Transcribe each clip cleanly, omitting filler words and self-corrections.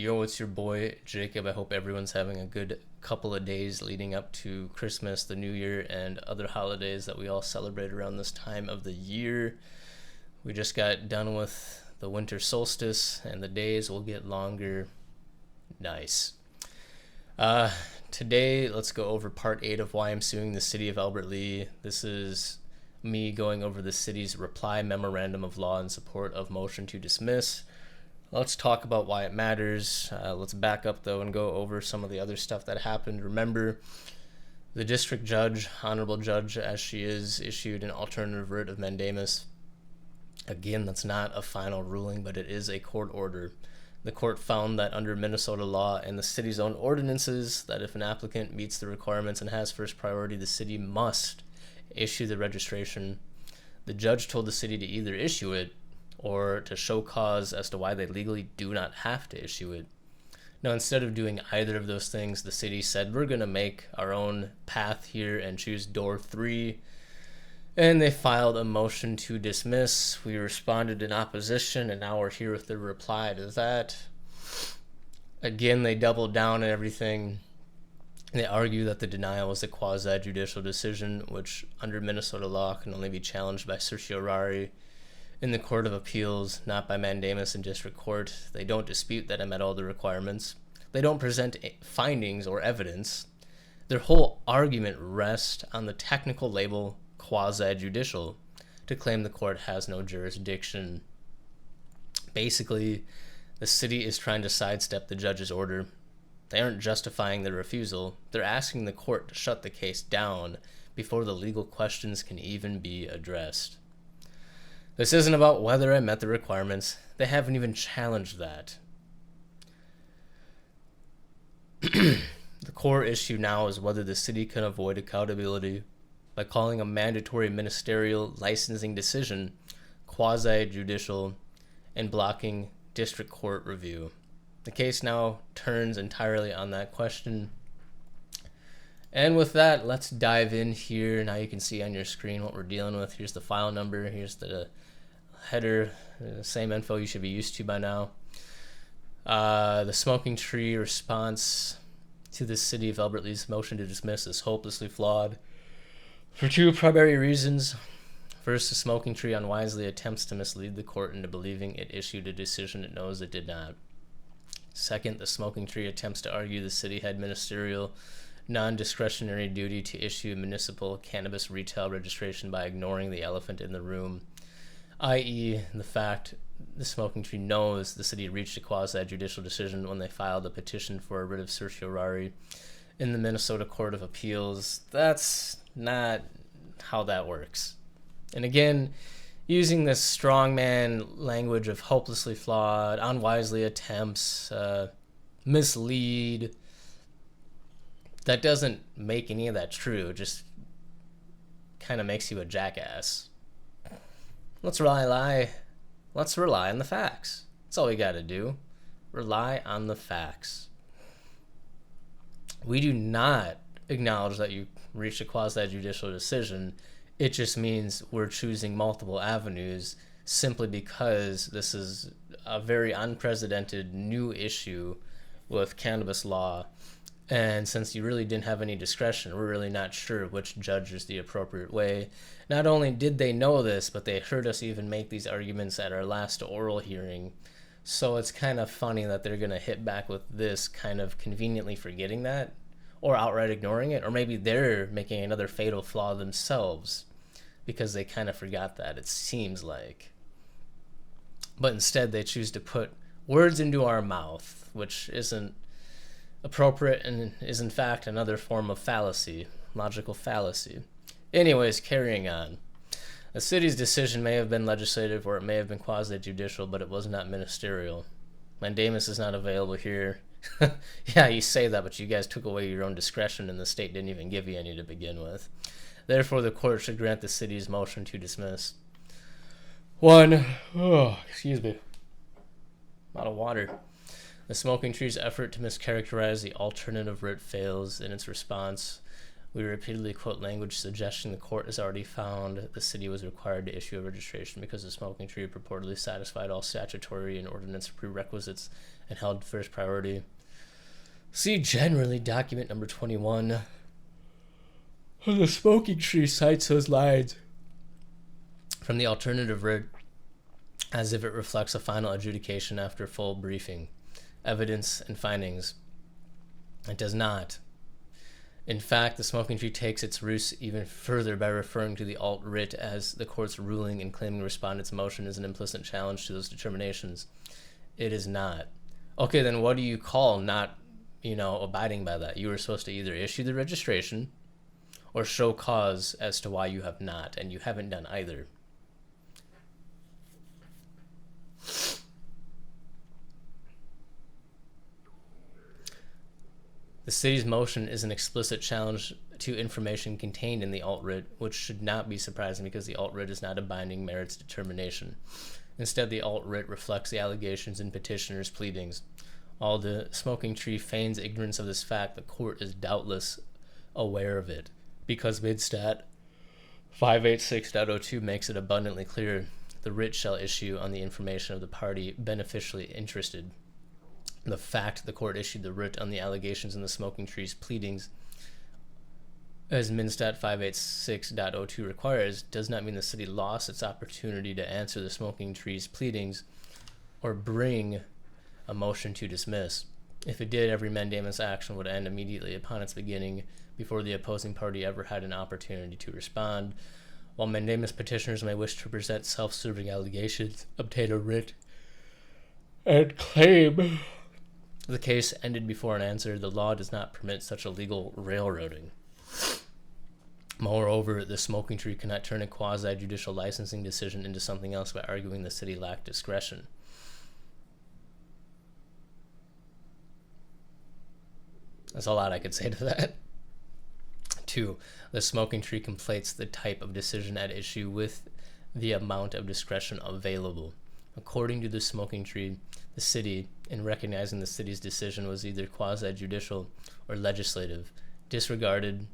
Yo, it's your boy Jacob. I hope everyone's having a good couple of days leading up to Christmas, the New Year, and other holidays that we all celebrate around this time of the year. We just got done with the winter solstice, and the days will get longer. Nice. Today, let's go over part 8 of why I'm suing the city of Albert Lea. This is me going over the city's reply memorandum of law in support of motion to dismiss. Let's talk about why it matters. Let's back up, though, and go over some of the other stuff that happened. Remember, the district judge, honorable judge as she is, issued an alternative writ of mandamus. Again, that's not a final ruling, but it is a court order. The court found that under Minnesota law and the city's own ordinances, that if an applicant meets the requirements and has first priority, the city must issue the registration. The judge told the city to either issue it or to show cause as to why they legally do not have to issue it. Now, instead of doing either of those things, the city said, we're going to make our own path here and choose door 3. And they filed a motion to dismiss. We responded in opposition, and now we're here with the reply to that. Again, they doubled down on everything. They argue that the denial was a quasi-judicial decision, which under Minnesota law can only be challenged by certiorari in the Court of Appeals, not by mandamus in district court. They don't dispute that I met all the requirements. They don't present findings or evidence. Their whole argument rests on the technical label quasi-judicial to claim the court has no jurisdiction. Basically, the city is trying to sidestep the judge's order. They aren't justifying their refusal. They're asking the court to shut the case down before the legal questions can even be addressed. This isn't about whether I met the requirements. They haven't even challenged that. The core issue now is whether the city can avoid accountability by calling a mandatory ministerial licensing decision quasi-judicial and blocking district court review. The case now turns entirely on that question. And with that, let's dive in here. Now you can see on your screen what we're dealing with. Here's the file number. Here's the header. Same info you should be used to by now. The Smoking Tree response to the city of Albert Lea's motion to dismiss is hopelessly flawed for 2 primary reasons. First, the Smoking Tree unwisely attempts to mislead the court into believing it issued a decision it knows it did not. Second, the Smoking Tree attempts to argue the city had ministerial, non-discretionary duty to issue municipal cannabis retail registration by ignoring the elephant in the room, i.e. the fact the Smoking Tree knows the city reached a quasi-judicial decision when they filed a petition for a writ of certiorari in the Minnesota Court of Appeals. That's not how that works. And again, using this strongman language of hopelessly flawed, unwisely attempts, mislead, that doesn't make any of that true. It just kind of makes you a jackass. Let's rely on the facts. That's all we got to do. Rely on the facts. We do not acknowledge that you reached a quasi-judicial decision. It just means we're choosing multiple avenues simply because this is a very unprecedented new issue with cannabis law. And since you really didn't have any discretion, we're really not sure which judge is the appropriate way. Not only did they know this, but they heard us even make these arguments at our last oral hearing. So it's kind of funny that they're going to hit back with this, kind of conveniently forgetting that, or outright ignoring it, or maybe they're making another fatal flaw themselves because they kind of forgot that, it seems like. But instead they choose to put words into our mouth, which isn't appropriate and is in fact another form of fallacy, logical fallacy. Anyways, carrying on. The city's decision may have been legislative or it may have been quasi-judicial, but it was not ministerial. Mandamus is not available here. Yeah, you say that, but you guys took away your own discretion and the state didn't even give you any to begin with. Therefore, the court should grant the city's motion to dismiss. 1. Excuse me. A lot of water. The Smoking Tree's effort to mischaracterize the alternative writ fails in its response We repeatedly quote language suggesting the court has already found the city was required to issue a registration because the smoking tree purportedly satisfied all statutory and ordinance prerequisites and held first priority. See generally document number 21. The smoking tree cites those lines from the alternative writ as if it reflects a final adjudication after full briefing, evidence, and findings. It does not. In fact, the smoking tree takes its roots even further by referring to the alt writ as the court's ruling and claiming respondent's motion is an implicit challenge to those determinations. It is not. Okay, then what do you call not, abiding by that? You were supposed to either issue the registration or show cause as to why you have not, and you haven't done either. The city's motion is an explicit challenge to information contained in the alt writ, which should not be surprising because the alt writ is not a binding merits determination. Instead, the alt writ reflects the allegations in petitioner's pleadings. While the smoking tree feigns ignorance of this fact, the court is doubtless aware of it, because Midstat 586.02 makes it abundantly clear the writ shall issue on the information of the party beneficially interested. The fact the court issued the writ on the allegations in the smoking tree's pleadings, as Minstat 586.02 requires, does not mean the city lost its opportunity to answer the smoking tree's pleadings or bring a motion to dismiss. If it did, every mandamus action would end immediately upon its beginning before the opposing party ever had an opportunity to respond. While mandamus petitioners may wish to present self-serving allegations, obtain a writ, and claim the case ended before an answer, the law does not permit such illegal railroading. Moreover, the smoking tree cannot turn a quasi-judicial licensing decision into something else by arguing the city lacked discretion. That's a lot I could say to that. 2. The smoking tree conflates the type of decision at issue with the amount of discretion available. According to the smoking tree, the city, in recognizing the city's decision was either quasi-judicial or legislative, disregarded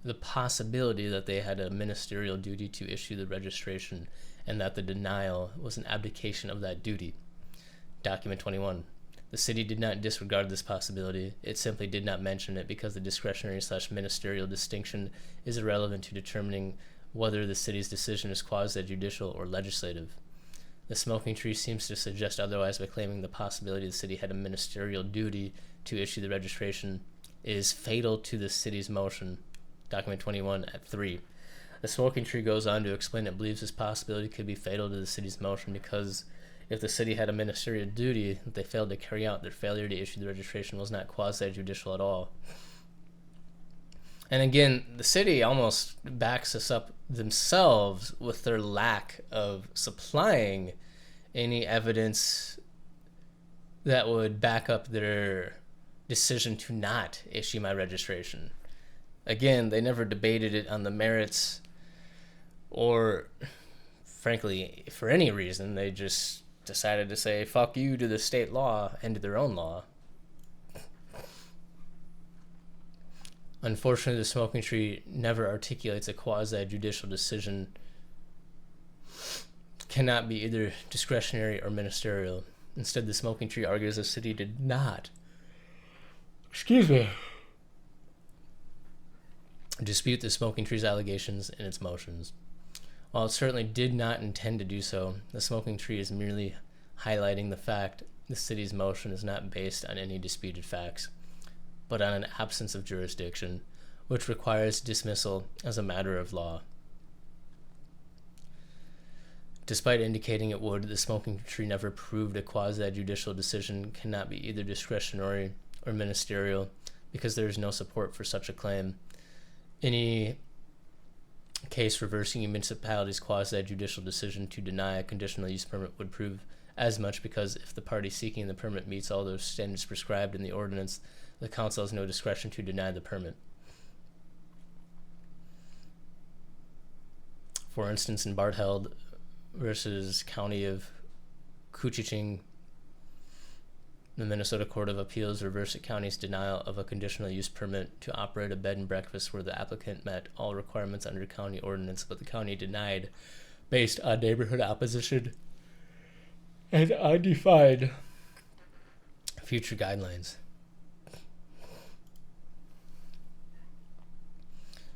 the possibility that they had a ministerial duty to issue the registration and that the denial was an abdication of that duty. Document 21. The city did not disregard this possibility. It simply did not mention it because the discretionary/ministerial distinction is irrelevant to determining whether the city's decision is quasi-judicial or legislative. The smoking tree seems to suggest otherwise by claiming the possibility the city had a ministerial duty to issue the registration is fatal to the city's motion. Document 21 at 3. The smoking tree goes on to explain it believes this possibility could be fatal to the city's motion because if the city had a ministerial duty that they failed to carry out, their failure to issue the registration was not quasi-judicial at all. And again, the city almost backs us up themselves with their lack of supplying any evidence that would back up their decision to not issue my registration. Again, they never debated it on the merits or, frankly, for any reason. They just decided to say, fuck you to the state law and to their own law. Unfortunately, the smoking tree never articulates a quasi-judicial decision cannot be either discretionary or ministerial. Instead, the smoking tree argues the city did not dispute the smoking tree's allegations in its motions. While it certainly did not intend to do so, the smoking tree is merely highlighting the fact the city's motion is not based on any disputed facts, but on an absence of jurisdiction, which requires dismissal as a matter of law. Despite indicating it would, the smoking tree never proved a quasi-judicial decision cannot be either discretionary or ministerial because there is no support for such a claim. Any case reversing a municipality's quasi-judicial decision to deny a conditional use permit would prove as much because if the party seeking the permit meets all those standards prescribed in the ordinance, the council has no discretion to deny the permit. For instance, in Bartheld versus County of Couchiching, The Minnesota Court of Appeals reversed the county's denial of a conditional use permit to operate a bed and breakfast where the applicant met all requirements under county ordinance, but the county denied based on neighborhood opposition and undefined future guidelines.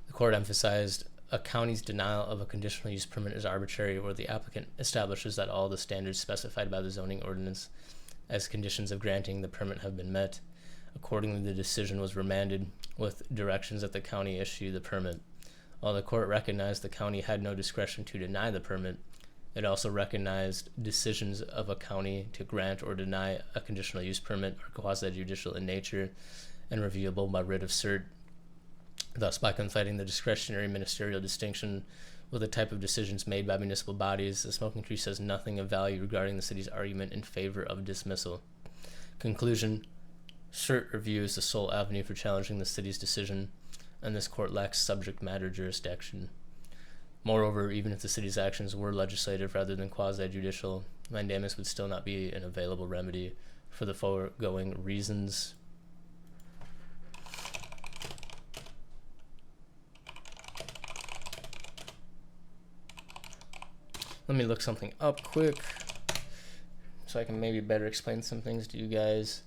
The court emphasized a county's denial of a conditional use permit is arbitrary where the applicant establishes that all the standards specified by the zoning ordinance as conditions of granting the permit have been met. Accordingly, the decision was remanded with directions that the county issue the permit. While the court recognized the county had no discretion to deny the permit, it also recognized decisions of a county to grant or deny a conditional use permit are quasi-judicial in nature and reviewable by writ of cert. Thus, by conflating the discretionary ministerial distinction with the type of decisions made by municipal bodies, the Smoking Tree says nothing of value regarding the city's argument in favor of dismissal. Conclusion: cert review is the sole avenue for challenging the city's decision, and this court lacks subject matter jurisdiction. Moreover, even if the city's actions were legislative rather than quasi-judicial, mandamus would still not be an available remedy for the foregoing reasons. Let me look something up quick so I can maybe better explain some things to you guys.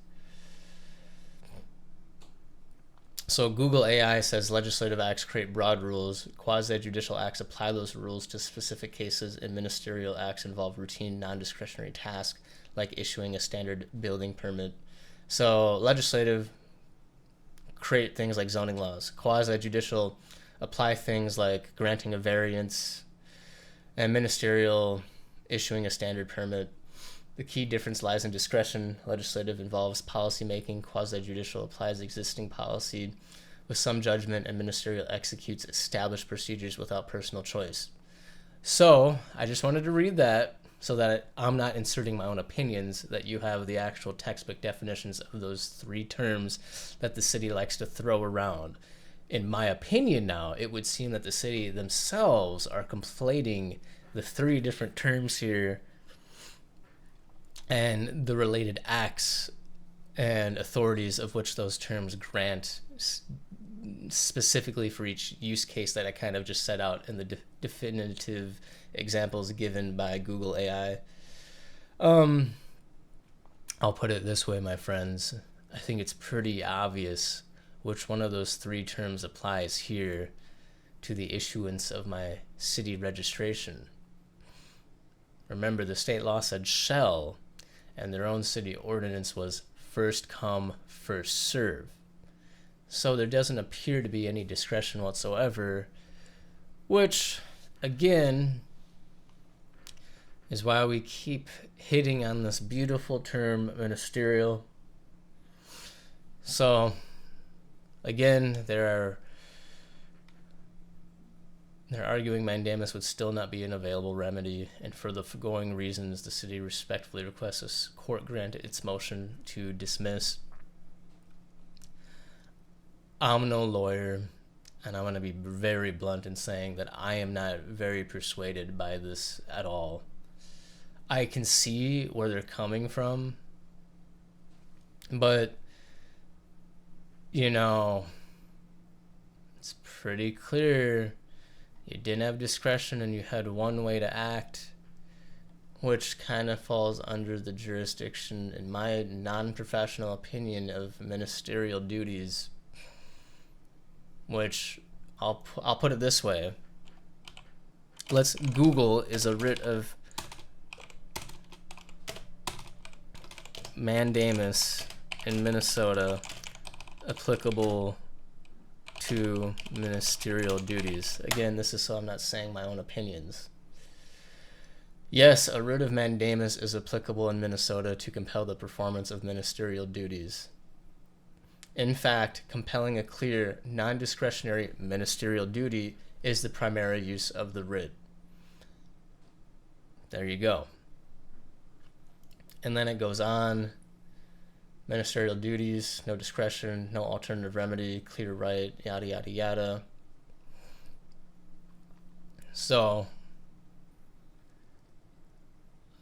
So Google AI says legislative acts create broad rules. Quasi-judicial acts apply those rules to specific cases, and ministerial acts involve routine, non-discretionary tasks like issuing a standard building permit. So legislative create things like zoning laws. Quasi-judicial apply things like granting a variance, and ministerial issuing a standard permit. The key difference lies in discretion. Legislative involves policy making. Quasi-judicial applies existing policy with some judgment, and ministerial executes established procedures without personal choice. So I just wanted to read that so that I'm not inserting my own opinions, that you have the actual textbook definitions of those three terms that the city likes to throw around. In my opinion now, it would seem that the city themselves are conflating the three different terms here and the related acts and authorities of which those terms grant specifically for each use case that I kind of just set out in the definitive examples given by Google AI. I'll put it this way, my friends. I think it's pretty obvious which one of those three terms applies here to the issuance of my city registration. Remember, the state law said shall, and their own city ordinance was first come, first serve. So there doesn't appear to be any discretion whatsoever, which, again, is why we keep hitting on this beautiful term, ministerial. So, again, they're arguing mandamus would still not be an available remedy, and for the foregoing reasons, the city respectfully requests this court grant its motion to dismiss. I'm no lawyer, and I'm going to be very blunt in saying that I am not very persuaded by this at all. I can see where they're coming from, but, you know, it's pretty clear you didn't have discretion and you had one way to act, which kind of falls under the jurisdiction, in my non-professional opinion, of ministerial duties, which I'll put it this way. Google is a writ of mandamus in Minnesota applicable to ministerial duties. Again, this is so I'm not saying my own opinions. Yes, a writ of mandamus is applicable in Minnesota to compel the performance of ministerial duties. In fact, compelling a clear, non-discretionary ministerial duty is the primary use of the writ. There you go. And then it goes on. Ministerial duties, no discretion, no alternative remedy, clear right, yada, yada, yada. So,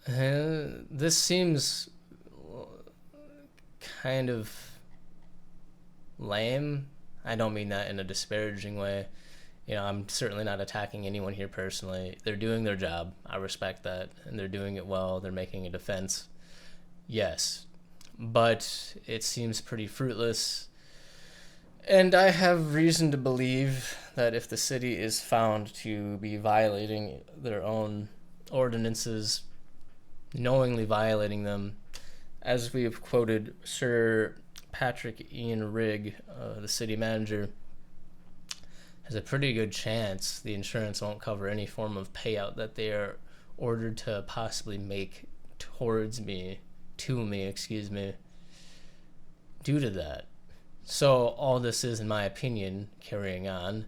this seems kind of lame. I don't mean that in a disparaging way. I'm certainly not attacking anyone here personally. They're doing their job. I respect that. And they're doing it well. They're making a defense. Yes. But it seems pretty fruitless. And I have reason to believe that if the city is found to be violating their own ordinances, knowingly violating them, as we have quoted Sir Patrick Ian Rigg, the city manager, has a pretty good chance the insurance won't cover any form of payout that they are ordered to possibly make to me, due to that. So all this is, in my opinion, carrying on,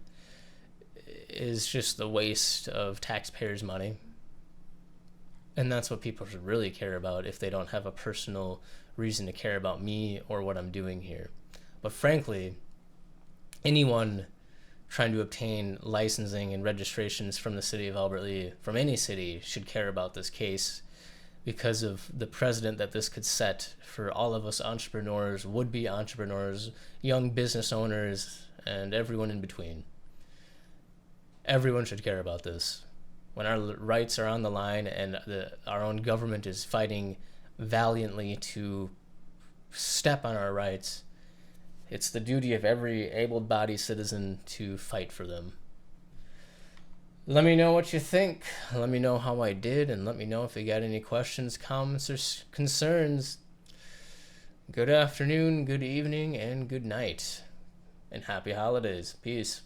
is just the waste of taxpayers' money. And that's what people should really care about if they don't have a personal reason to care about me or what I'm doing here. But frankly, anyone trying to obtain licensing and registrations from the city of Albert Lea, from any city, should care about this case because of the precedent that this could set for all of us entrepreneurs, would-be entrepreneurs, young business owners, and everyone in between. Everyone should care about this. When our rights are on the line and our own government is fighting valiantly to step on our rights, it's the duty of every able-bodied citizen to fight for them. Let me know what you think. Let me know how I did, and let me know if you got any questions, comments, or concerns. Good afternoon, good evening, and good night. And happy holidays. Peace.